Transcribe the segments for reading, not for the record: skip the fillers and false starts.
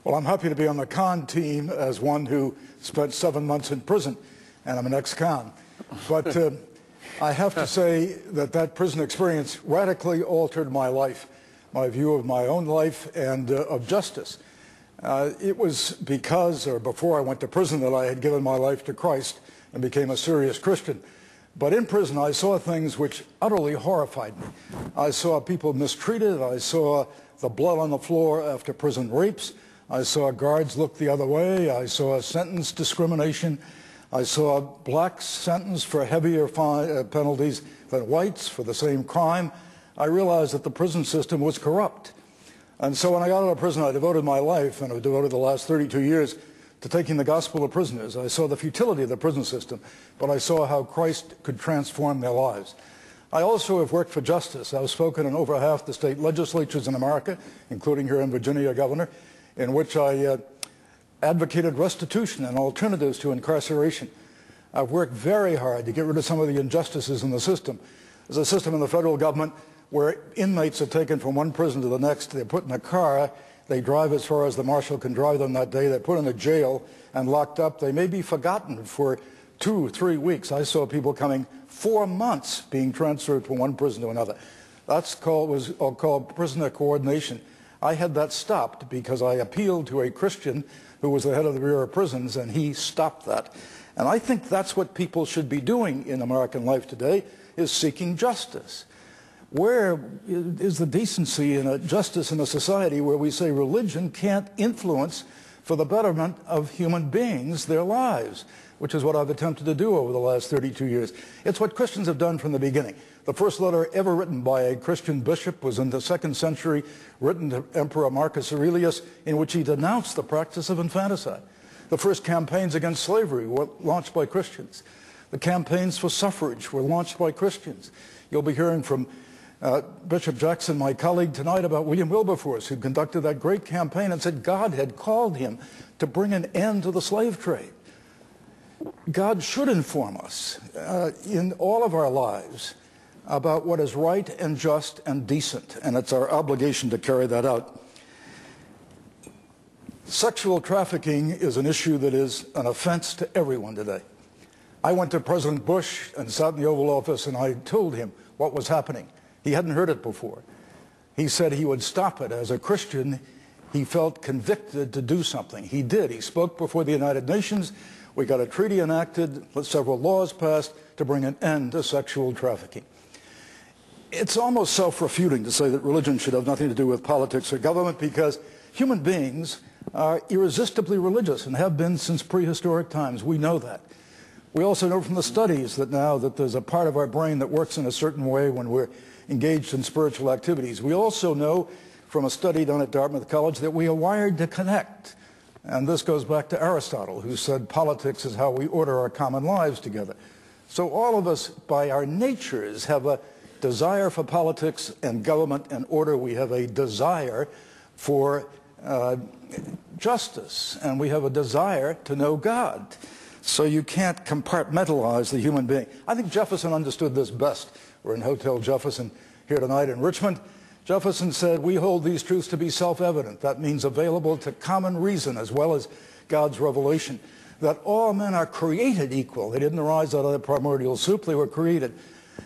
Well, I'm happy to be on the con team as one who spent 7 months in prison, and I'm an ex-con. But I have to say that that prison experience radically altered my life, my view of my own life and of justice. It was because, or before I went to prison, that I had given my life to Christ and became a serious Christian. But in prison, I saw things which utterly horrified me. I saw people mistreated. I saw the blood on the floor after prison rapes. I saw guards look the other way. I saw sentence discrimination. I saw blacks sentenced for heavier penalties than whites for the same crime. I realized that the prison system was corrupt. And so when I got out of prison, I devoted my life, and I've devoted the last 32 years to taking the gospel to prisoners. I saw the futility of the prison system, but I saw how Christ could transform their lives. I also have worked for justice. I've spoken in over half the state legislatures in America, including here in Virginia, Governor, in which I advocated restitution and alternatives to incarceration. I've worked very hard to get rid of some of the injustices in the system. There's a system in the federal government where inmates are taken from one prison to the next. They're put in a car. They drive as far as the marshal can drive them that day. They're put in a jail and locked up. They may be forgotten for 2 or 3 weeks. I saw people coming 4 months being transferred from one prison to another. Was called prisoner coordination. I had that stopped because I appealed to a Christian who was the head of the Bureau of Prisons, and he stopped that. And I think that's what people should be doing in American life today, is seeking justice. Where is the decency and a justice in a society where we say religion can't influence for the betterment of human beings their lives, which is what I've attempted to do over the last 32 years. It's what Christians have done from the beginning. The first letter ever written by a Christian bishop was in the 2nd century, written to Emperor Marcus Aurelius, in which he denounced the practice of infanticide. The first campaigns against slavery were launched by Christians. The campaigns for suffrage were launched by Christians. You'll be hearing from Bishop Jackson, my colleague, tonight about William Wilberforce, who conducted that great campaign and said God had called him to bring an end to the slave trade. God should inform us in all of our lives about what is right and just and decent, and it's our obligation to carry that out. Sexual trafficking is an issue that is an offense to everyone today. I went to President Bush and sat in the Oval Office, and I told him what was happening. He hadn't heard it before. He said he would stop it. As a Christian, he felt convicted to do something. He did. He spoke before the United Nations. We got a treaty enacted, several laws passed to bring an end to sexual trafficking. It's almost self-refuting to say that religion should have nothing to do with politics or government, because human beings are irresistibly religious and have been since prehistoric times. We know that. We also know from the studies that now that there's a part of our brain that works in a certain way when we're engaged in spiritual activities. We also know from a study done at Dartmouth College that we are wired to connect. And this goes back to Aristotle, who said politics is how we order our common lives together. So all of us, by our natures, have a desire for politics and government and order. We have a desire for justice, and we have a desire to know God. So you can't compartmentalize the human being. I think Jefferson understood this best. We're in Hotel Jefferson here tonight in Richmond. Jefferson said, we hold these truths to be self-evident. That means available to common reason as well as God's revelation, that all men are created equal. They didn't arise out of the primordial soup. They were created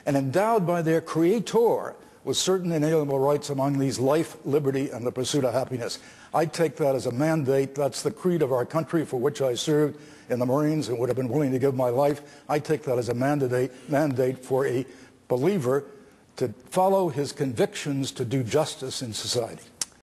and endowed by their creator with certain inalienable rights, among these life, liberty, and the pursuit of happiness. I take that as a mandate. That's the creed of our country, for which I served in the Marines and would have been willing to give my life. I take that as a mandate for a believer to follow his convictions to do justice in society.